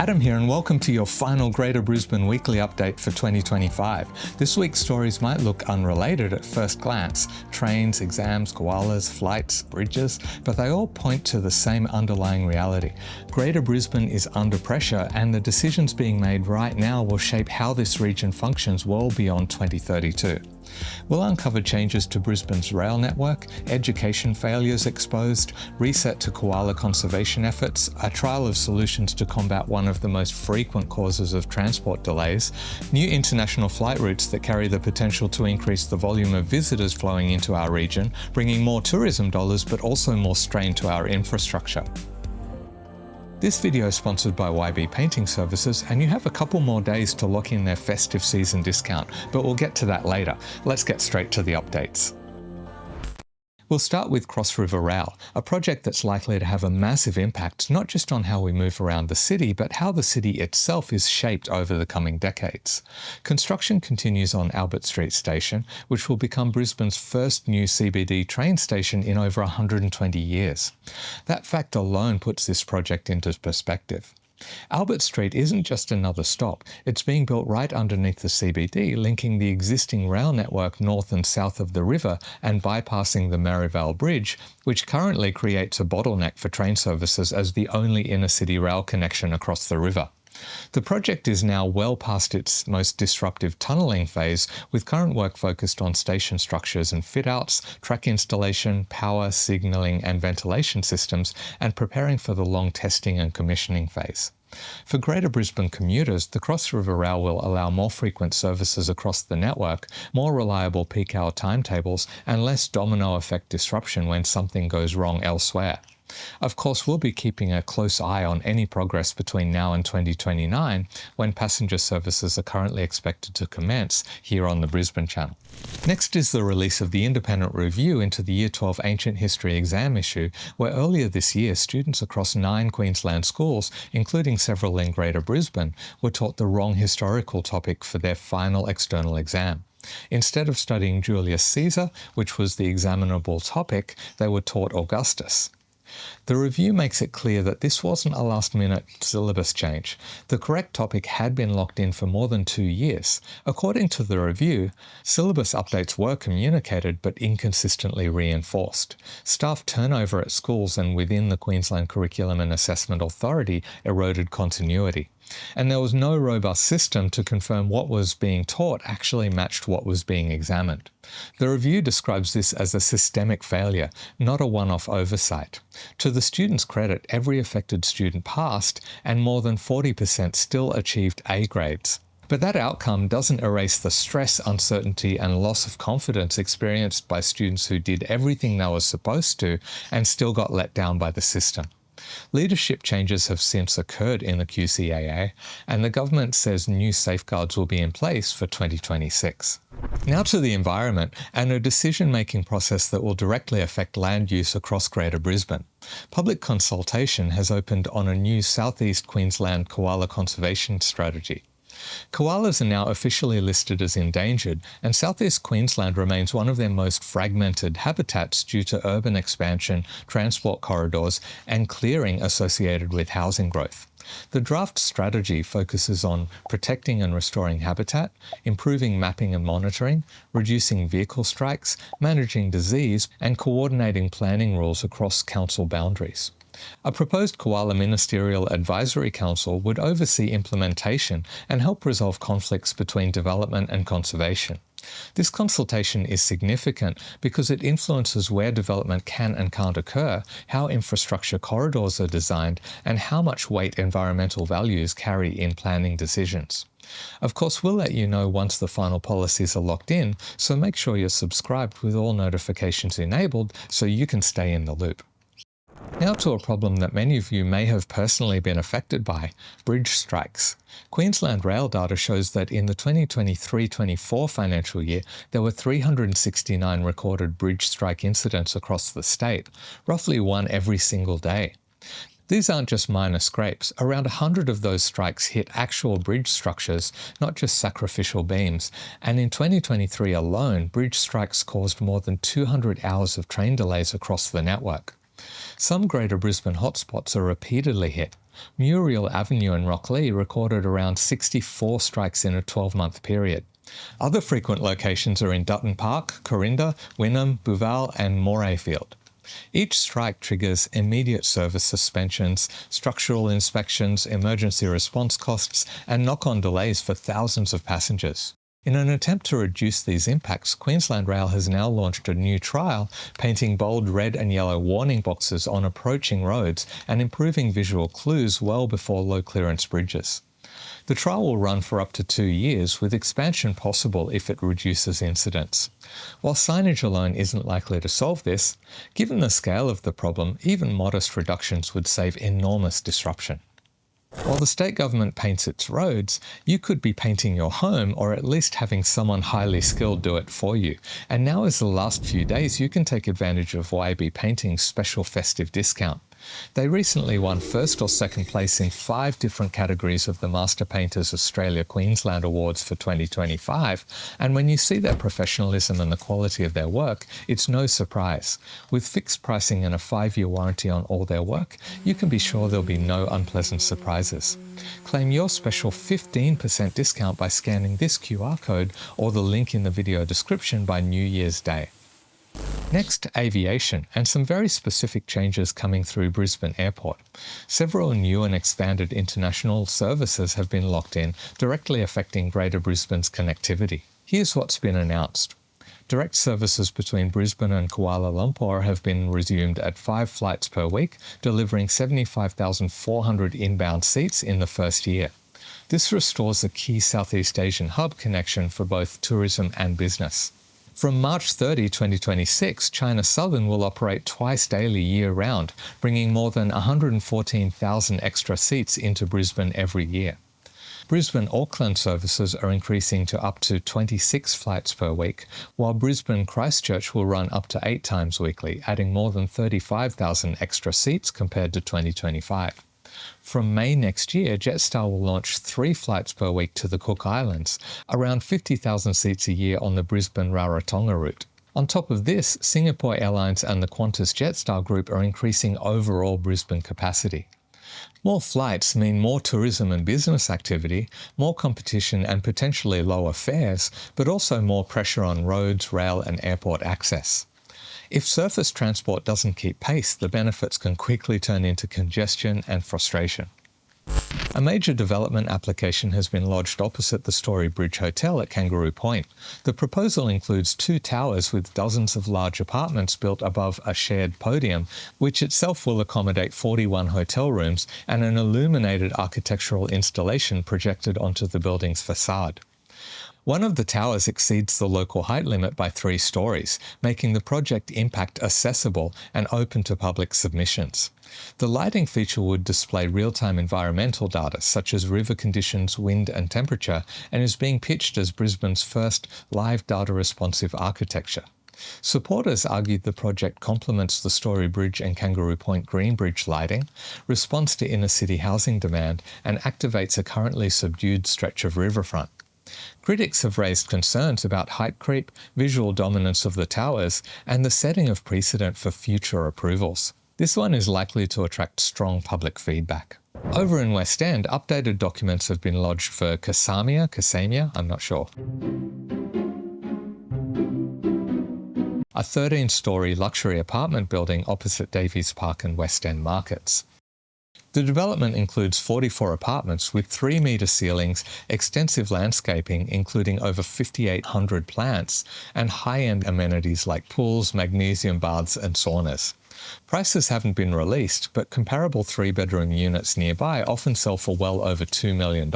Adam here and welcome to your final Greater Brisbane weekly update for 2025. This week's stories might look unrelated at first glance. Trains, exams, koalas, flights, bridges, but they all point to the same underlying reality. Greater Brisbane is under pressure and the decisions being made right now will shape how this region functions well beyond 2032. We'll uncover changes to Brisbane's rail network, education failures exposed, reset to koala conservation efforts, a trial of solutions to combat one of the most frequent causes of transport delays, new international flight routes that carry the potential to increase the volume of visitors flowing into our region, bringing more tourism dollars but also more strain to our infrastructure. This video is sponsored by YB Painting Services and you have a couple more days to lock in their festive season discount, but we'll get to that later. Let's get straight to the updates. We'll start with Cross River Rail, a project that's likely to have a massive impact not just on how we move around the city, but how the city itself is shaped over the coming decades. Construction continues on Albert Street Station, which will become Brisbane's first new CBD train station in over 120 years. That fact alone puts this project into perspective. Albert Street isn't just another stop, it's being built right underneath the CBD, linking the existing rail network north and south of the river and bypassing the Merivale Bridge, which currently creates a bottleneck for train services as the only inner-city rail connection across the river. The project is now well past its most disruptive tunnelling phase, with current work focused on station structures and fit-outs, track installation, power, signalling and ventilation systems, and preparing for the long testing and commissioning phase. For Greater Brisbane commuters, the Cross River Rail will allow more frequent services across the network, more reliable peak hour timetables, and less domino effect disruption when something goes wrong elsewhere. Of course, we'll be keeping a close eye on any progress between now and 2029, when passenger services are currently expected to commence here on the Brisbane Channel. Next is the release of the independent review into the Year 12 Ancient History exam issue, where earlier this year students across 9 Queensland schools, including several in Greater Brisbane, were taught the wrong historical topic for their final external exam. Instead of studying Julius Caesar, which was the examinable topic, they were taught Augustus. The review makes it clear that this wasn't a last-minute syllabus change. The correct topic had been locked in for more than 2 years. According to the review, syllabus updates were communicated but inconsistently reinforced. Staff turnover at schools and within the Queensland Curriculum and Assessment Authority eroded continuity. And there was no robust system to confirm what was being taught actually matched what was being examined. The review describes this as a systemic failure, not a one-off oversight. To the students' credit, every affected student passed, and more than 40% still achieved A grades. But that outcome doesn't erase the stress, uncertainty, and loss of confidence experienced by students who did everything they were supposed to and still got let down by the system. Leadership changes have since occurred in the QCAA, and the government says new safeguards will be in place for 2026. Now to the environment and a decision-making process that will directly affect land use across Greater Brisbane. Public consultation has opened on a new Southeast Queensland koala conservation strategy. Koalas are now officially listed as endangered, and Southeast Queensland remains one of their most fragmented habitats due to urban expansion, transport corridors, and clearing associated with housing growth. The draft strategy focuses on protecting and restoring habitat, improving mapping and monitoring, reducing vehicle strikes, managing disease, and coordinating planning rules across council boundaries. A proposed Koala Ministerial Advisory Council would oversee implementation and help resolve conflicts between development and conservation. This consultation is significant because it influences where development can and can't occur, how infrastructure corridors are designed, and how much weight environmental values carry in planning decisions. Of course, we'll let you know once the final policies are locked in, so make sure you're subscribed with all notifications enabled so you can stay in the loop. Now to a problem that many of you may have personally been affected by, bridge strikes. Queensland Rail data shows that in the 2023-24 financial year, there were 369 recorded bridge strike incidents across the state, roughly one every single day. These aren't just minor scrapes. Around 100 of those strikes hit actual bridge structures, not just sacrificial beams. And in 2023 alone, bridge strikes caused more than 200 hours of train delays across the network. Some Greater Brisbane hotspots are repeatedly hit. Muriel Avenue in Rocklea recorded around 64 strikes in a 12-month period. Other frequent locations are in Dutton Park, Corinda, Wynnum, Bouval and Morayfield. Each strike triggers immediate service suspensions, structural inspections, emergency response costs, and knock-on delays for thousands of passengers. In an attempt to reduce these impacts, Queensland Rail has now launched a new trial, painting bold red and yellow warning boxes on approaching roads and improving visual clues well before low-clearance bridges. The trial will run for up to 2 years, with expansion possible if it reduces incidents. While signage alone isn't likely to solve this, given the scale of the problem, even modest reductions would save enormous disruption. While the state government paints its roads, you could be painting your home or at least having someone highly skilled do it for you. And now as the last few days, you can take advantage of YB Painting's special festive discount. They recently won first or second place in 5 different categories of the Master Painters Australia Queensland Awards for 2025, and when you see their professionalism and the quality of their work, it's no surprise. With fixed pricing and a 5-year warranty on all their work, you can be sure there'll be no unpleasant surprises. Claim your special 15% discount by scanning this QR code or the link in the video description by New Year's Day. Next, aviation, and some very specific changes coming through Brisbane Airport. Several new and expanded international services have been locked in, directly affecting Greater Brisbane's connectivity. Here's what's been announced. Direct services between Brisbane and Kuala Lumpur have been resumed at 5 flights per week, delivering 75,400 inbound seats in the first year. This restores a key Southeast Asian hub connection for both tourism and business. From March 30, 2026, China Southern will operate twice daily year-round, bringing more than 114,000 extra seats into Brisbane every year. Brisbane-Auckland services are increasing to up to 26 flights per week, while Brisbane-Christchurch will run up to 8 times weekly, adding more than 35,000 extra seats compared to 2025. From May next year, Jetstar will launch 3 flights per week to the Cook Islands, around 50,000 seats a year on the Brisbane-Rarotonga route. On top of this, Singapore Airlines and the Qantas Jetstar Group are increasing overall Brisbane capacity. More flights mean more tourism and business activity, more competition and potentially lower fares, but also more pressure on roads, rail and airport access. If surface transport doesn't keep pace, the benefits can quickly turn into congestion and frustration. A major development application has been lodged opposite the Story Bridge Hotel at Kangaroo Point. The proposal includes 2 towers with dozens of large apartments built above a shared podium, which itself will accommodate 41 hotel rooms, and an illuminated architectural installation projected onto the building's facade. One of the towers exceeds the local height limit by 3 stories, making the project impact accessible and open to public submissions. The lighting feature would display real-time environmental data such as river conditions, wind and temperature, and is being pitched as Brisbane's first live data-responsive architecture. Supporters argued the project complements the Story Bridge and Kangaroo Point Green Bridge lighting, responds to inner-city housing demand, and activates a currently subdued stretch of riverfront. Critics have raised concerns about height creep, visual dominance of the towers, and the setting of precedent for future approvals. This one is likely to attract strong public feedback. Over in West End, updated documents have been lodged for Casamia, I'm not sure. A 13-storey luxury apartment building opposite Davies Park and West End markets. The development includes 44 apartments with 3-metre ceilings, extensive landscaping including over 5,800 plants, and high-end amenities like pools, magnesium baths and saunas. Prices haven't been released, but comparable 3-bedroom units nearby often sell for well over $2 million.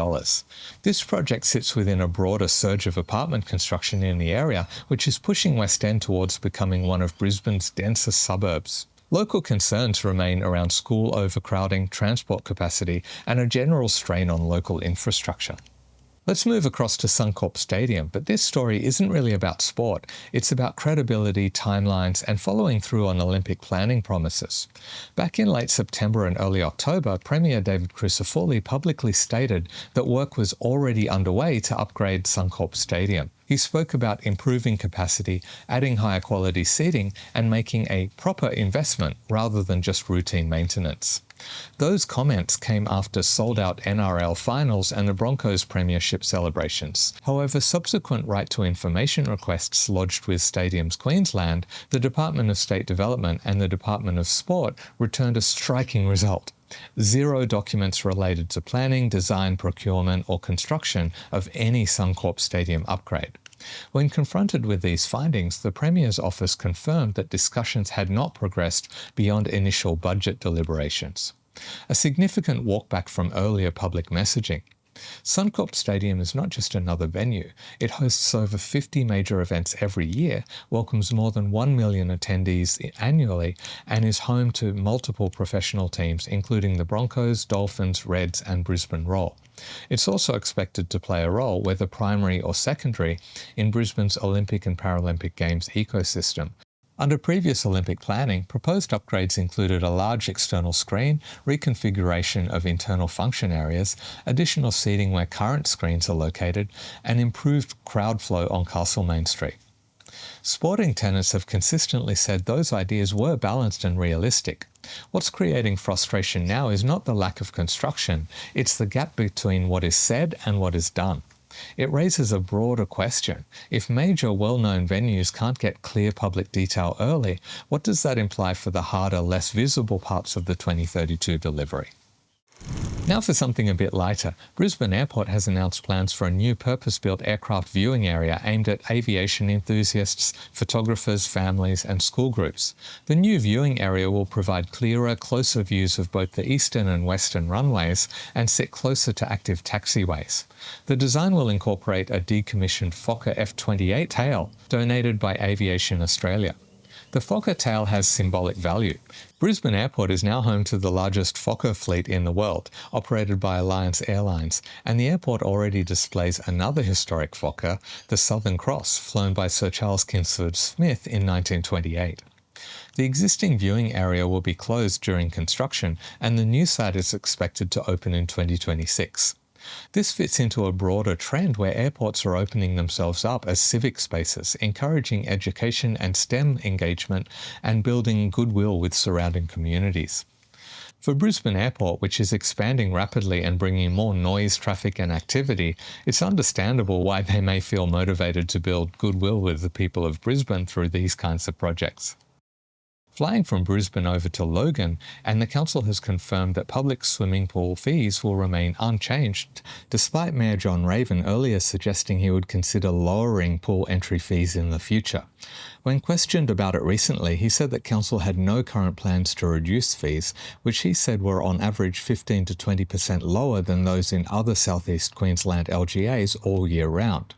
This project sits within a broader surge of apartment construction in the area, which is pushing West End towards becoming one of Brisbane's densest suburbs. Local concerns remain around school overcrowding, transport capacity, and a general strain on local infrastructure. Let's move across to Suncorp Stadium, but this story isn't really about sport. It's about credibility, timelines, and following through on Olympic planning promises. Back in late September and early October, Premier David Crisafulli publicly stated that work was already underway to upgrade Suncorp Stadium. He spoke about improving capacity, adding higher quality seating, and making a proper investment rather than just routine maintenance. Those comments came after sold-out NRL finals and the Broncos premiership celebrations. However, subsequent right to information requests lodged with Stadiums Queensland, the Department of State Development and the Department of Sport returned a striking result. 0 documents related to planning, design, procurement or construction of any Suncorp Stadium upgrade. When confronted with these findings, the Premier's office confirmed that discussions had not progressed beyond initial budget deliberations. A significant walkback from earlier public messaging. Suncorp Stadium is not just another venue. It hosts over 50 major events every year, welcomes more than 1 million attendees annually, and is home to multiple professional teams, including the Broncos, Dolphins, Reds, and Brisbane Roar. It's also expected to play a role, whether primary or secondary, in Brisbane's Olympic and Paralympic Games ecosystem. Under previous Olympic planning, proposed upgrades included a large external screen, reconfiguration of internal function areas, additional seating where current screens are located, and improved crowd flow on Castlemaine Street. Sporting tenants have consistently said those ideas were balanced and realistic. What's creating frustration now is not the lack of construction, it's the gap between what is said and what is done. It raises a broader question. If major well-known venues can't get clear public detail early, what does that imply for the harder, less visible parts of the 2032 delivery? Now for something a bit lighter. Brisbane Airport has announced plans for a new purpose-built aircraft viewing area aimed at aviation enthusiasts, photographers, families and school groups. The new viewing area will provide clearer, closer views of both the eastern and western runways and sit closer to active taxiways. The design will incorporate a decommissioned Fokker F-28 tail donated by Aviation Australia. The Fokker tail has symbolic value. Brisbane Airport is now home to the largest Fokker fleet in the world, operated by Alliance Airlines, and the airport already displays another historic Fokker, the Southern Cross, flown by Sir Charles Kingsford Smith in 1928. The existing viewing area will be closed during construction, and the new site is expected to open in 2026. This fits into a broader trend where airports are opening themselves up as civic spaces, encouraging education and STEM engagement and building goodwill with surrounding communities. For Brisbane Airport, which is expanding rapidly and bringing more noise, traffic and activity, it's understandable why they may feel motivated to build goodwill with the people of Brisbane through these kinds of projects. Flying from Brisbane over to Logan, and the council has confirmed that public swimming pool fees will remain unchanged, despite Mayor John Raven earlier suggesting he would consider lowering pool entry fees in the future. When questioned about it recently, he said that council had no current plans to reduce fees, which he said were on average 15 to 20% lower than those in other southeast Queensland LGAs all year round.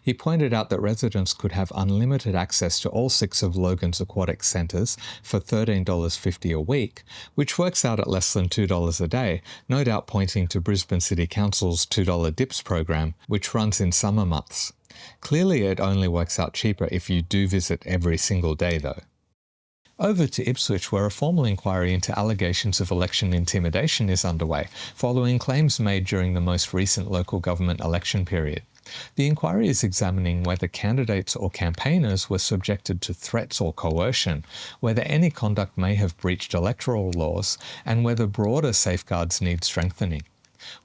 He pointed out that residents could have unlimited access to all 6 of Logan's aquatic centres for $13.50 a week, which works out at less than $2 a day, no doubt pointing to Brisbane City Council's $2 dips program, which runs in summer months. Clearly it only works out cheaper if you do visit every single day though. Over to Ipswich, where a formal inquiry into allegations of election intimidation is underway, following claims made during the most recent local government election period. The inquiry is examining whether candidates or campaigners were subjected to threats or coercion, whether any conduct may have breached electoral laws, and whether broader safeguards need strengthening.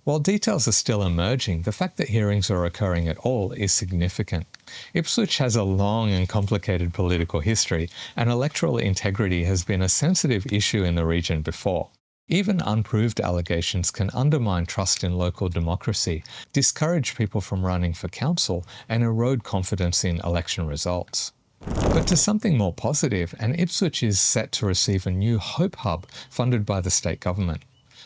While details are still emerging, the fact that hearings are occurring at all is significant. Ipswich has a long and complicated political history, and electoral integrity has been a sensitive issue in the region before. Even unproved allegations can undermine trust in local democracy, discourage people from running for council, and erode confidence in election results. But to something more positive, and Ipswich is set to receive a new Hope Hub funded by the state government.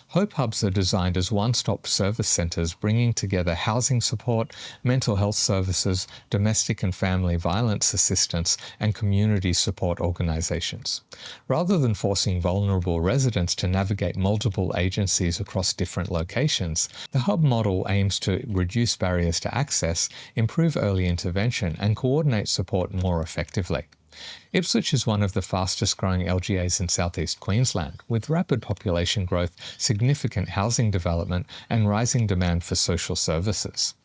Hope Hubs are designed as one-stop service centres bringing together housing support, mental health services, domestic and family violence assistance, and community support organisations. Rather than forcing vulnerable residents to navigate multiple agencies across different locations, the hub model aims to reduce barriers to access, improve early intervention, and coordinate support more effectively. Ipswich is one of the fastest growing LGAs in southeast Queensland, with rapid population growth, significant housing development and rising demand for social services.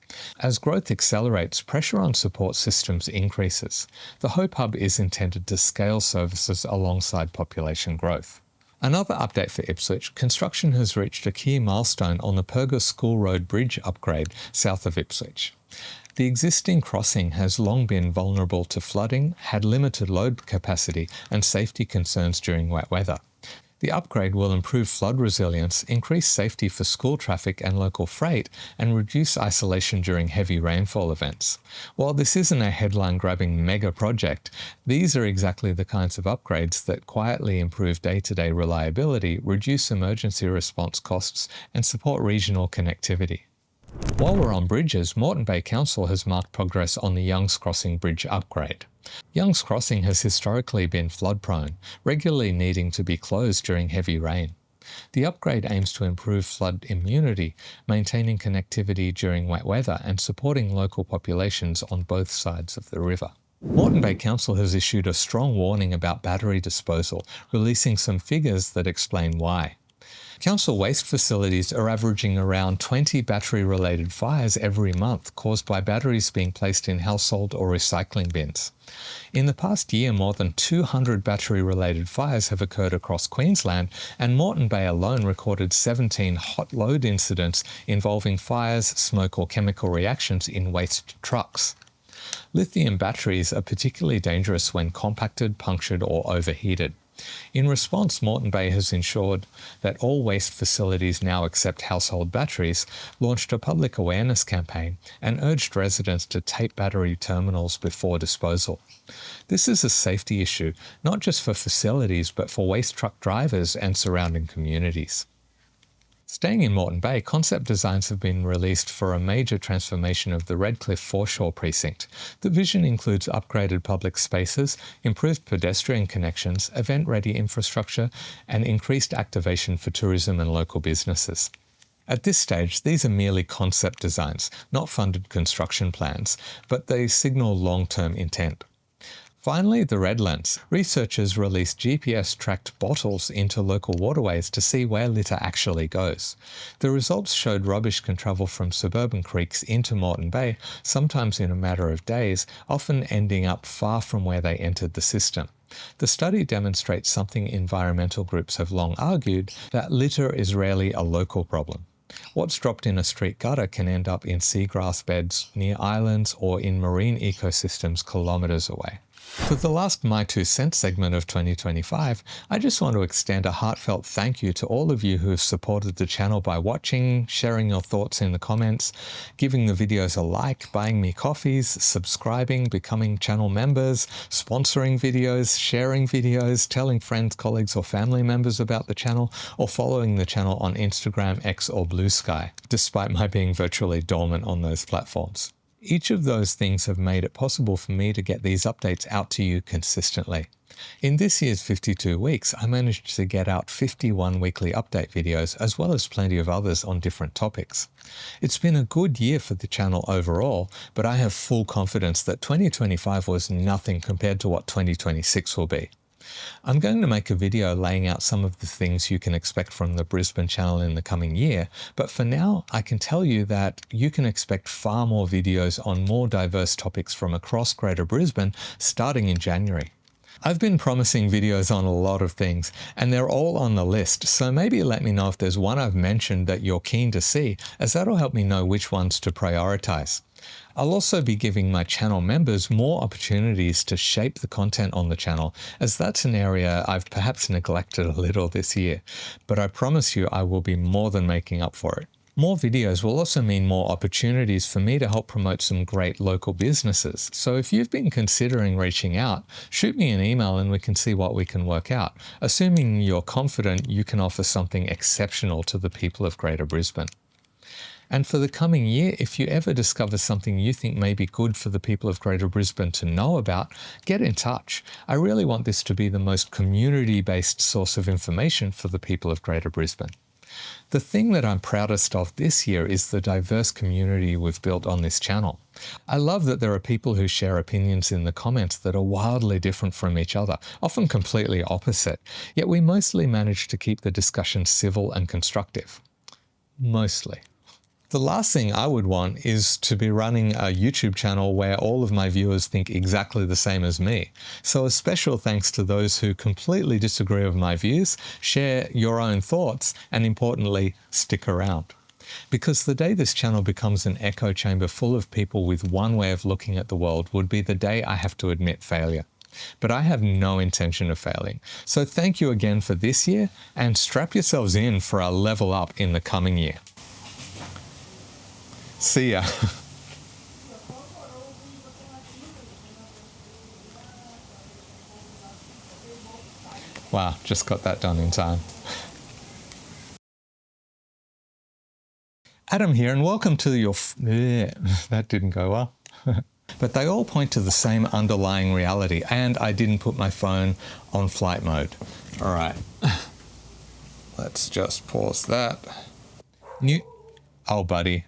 As growth accelerates, pressure on support systems increases. The Hope Hub is intended to scale services alongside population growth. Another update for Ipswich, construction has reached a key milestone on the Perga School Road Bridge upgrade south of Ipswich. The existing crossing has long been vulnerable to flooding, had limited load capacity and safety concerns during wet weather. The upgrade will improve flood resilience, increase safety for school traffic and local freight, and reduce isolation during heavy rainfall events. While this isn't a headline-grabbing mega project, these are exactly the kinds of upgrades that quietly improve day-to-day reliability, reduce emergency response costs, and support regional connectivity. While we're on bridges, Moreton Bay Council has marked progress on the Youngs Crossing Bridge upgrade. Youngs Crossing has historically been flood-prone, regularly needing to be closed during heavy rain. The upgrade aims to improve flood immunity, maintaining connectivity during wet weather and supporting local populations on both sides of the river. Moreton Bay Council has issued a strong warning about battery disposal, releasing some figures that explain why. Council waste facilities are averaging around 20 battery-related fires every month caused by batteries being placed in household or recycling bins. In the past year, more than 200 battery-related fires have occurred across Queensland, and Moreton Bay alone recorded 17 hot load incidents involving fires, smoke or chemical reactions in waste trucks. Lithium batteries are particularly dangerous when compacted, punctured or overheated. In response, Moreton Bay has ensured that all waste facilities now accept household batteries, launched a public awareness campaign, and urged residents to tape battery terminals before disposal. This is a safety issue, not just for facilities, but for waste truck drivers and surrounding communities. Staying in Moreton Bay, concept designs have been released for a major transformation of the Redcliffe foreshore precinct. The vision includes upgraded public spaces, improved pedestrian connections, event-ready infrastructure, and increased activation for tourism and local businesses. At this stage, these are merely concept designs, not funded construction plans, but they signal long-term intent. Finally, the Redlands. Researchers released GPS-tracked bottles into local waterways to see where litter actually goes. The results showed rubbish can travel from suburban creeks into Moreton Bay, sometimes in a matter of days, often ending up far from where they entered the system. The study demonstrates something environmental groups have long argued, that litter is rarely a local problem. What's dropped in a street gutter can end up in seagrass beds, near islands, or in marine ecosystems kilometres away. For the last My 2 Cents segment of 2025, I just want to extend a heartfelt thank you to all of you who have supported the channel by watching, sharing your thoughts in the comments, giving the videos a like, buying me coffees, subscribing, becoming channel members, sponsoring videos, sharing videos, telling friends, colleagues or family members about the channel, or following the channel on Instagram, X or Blue Sky, despite my being virtually dormant on those platforms. Each of those things have made it possible for me to get these updates out to you consistently. In this year's 52 weeks, I managed to get out 51 weekly update videos, as well as plenty of others on different topics. It's been a good year for the channel overall, but I have full confidence that 2025 was nothing compared to what 2026 will be. I'm going to make a video laying out some of the things you can expect from the Brisbane channel in the coming year, but for now I can tell you that you can expect far more videos on more diverse topics from across Greater Brisbane starting in January. I've been promising videos on a lot of things, and they're all on the list, so maybe let me know if there's one I've mentioned that you're keen to see, as that'll help me know which ones to prioritize. I'll also be giving my channel members more opportunities to shape the content on the channel, as that's an area I've perhaps neglected a little this year, but I promise you I will be more than making up for it. More videos will also mean more opportunities for me to help promote some great local businesses. So if you've been considering reaching out, shoot me an email and we can see what we can work out, assuming you're confident you can offer something exceptional to the people of Greater Brisbane. And for the coming year, if you ever discover something you think may be good for the people of Greater Brisbane to know about, get in touch. I really want this to be the most community-based source of information for the people of Greater Brisbane. The thing that I'm proudest of this year is the diverse community we've built on this channel. I love that there are people who share opinions in the comments that are wildly different from each other, often completely opposite, yet we mostly manage to keep the discussion civil and constructive. Mostly. The last thing I would want is to be running a YouTube channel where all of my viewers think exactly the same as me. So a special thanks to those who completely disagree with my views, share your own thoughts, and importantly, stick around. Because the day this channel becomes an echo chamber full of people with one way of looking at the world would be the day I have to admit failure. But I have no intention of failing. So thank you again for this year, and strap yourselves in for a level up in the coming year. See ya. Wow, just got that done in time. Adam here, and welcome to your... that didn't go well. But they all point to the same underlying reality, and I didn't put my phone on flight mode. All right. Let's just pause that. Oh, buddy.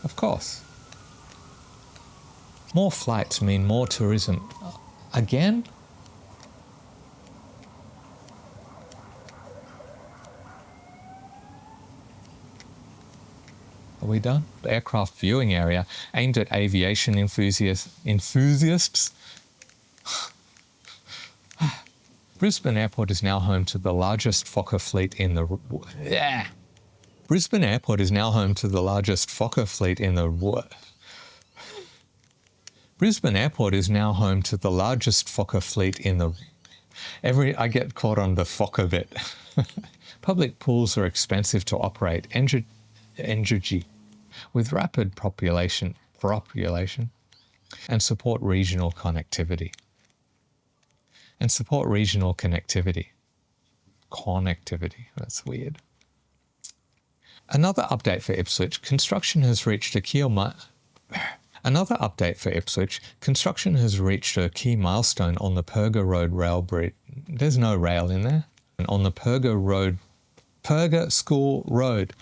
Of course. More flights mean more tourism. Again? Are we done? The aircraft viewing area aimed at aviation enthusiasts. Brisbane Airport is now home to the largest Fokker fleet in the... Brisbane Airport is now home to the largest Fokker fleet in the... Brisbane Airport is now home to the largest Fokker fleet in the... I get caught on the Fokker bit. Public pools are expensive to operate. Energy with rapid population and support regional connectivity. Connectivity, that's weird. Another update for Ipswich, construction has reached a key milestone on the Perga Road rail bridge. There's no rail in there. And on the Perga School Road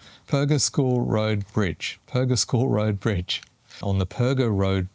Bridge. On the Perga Road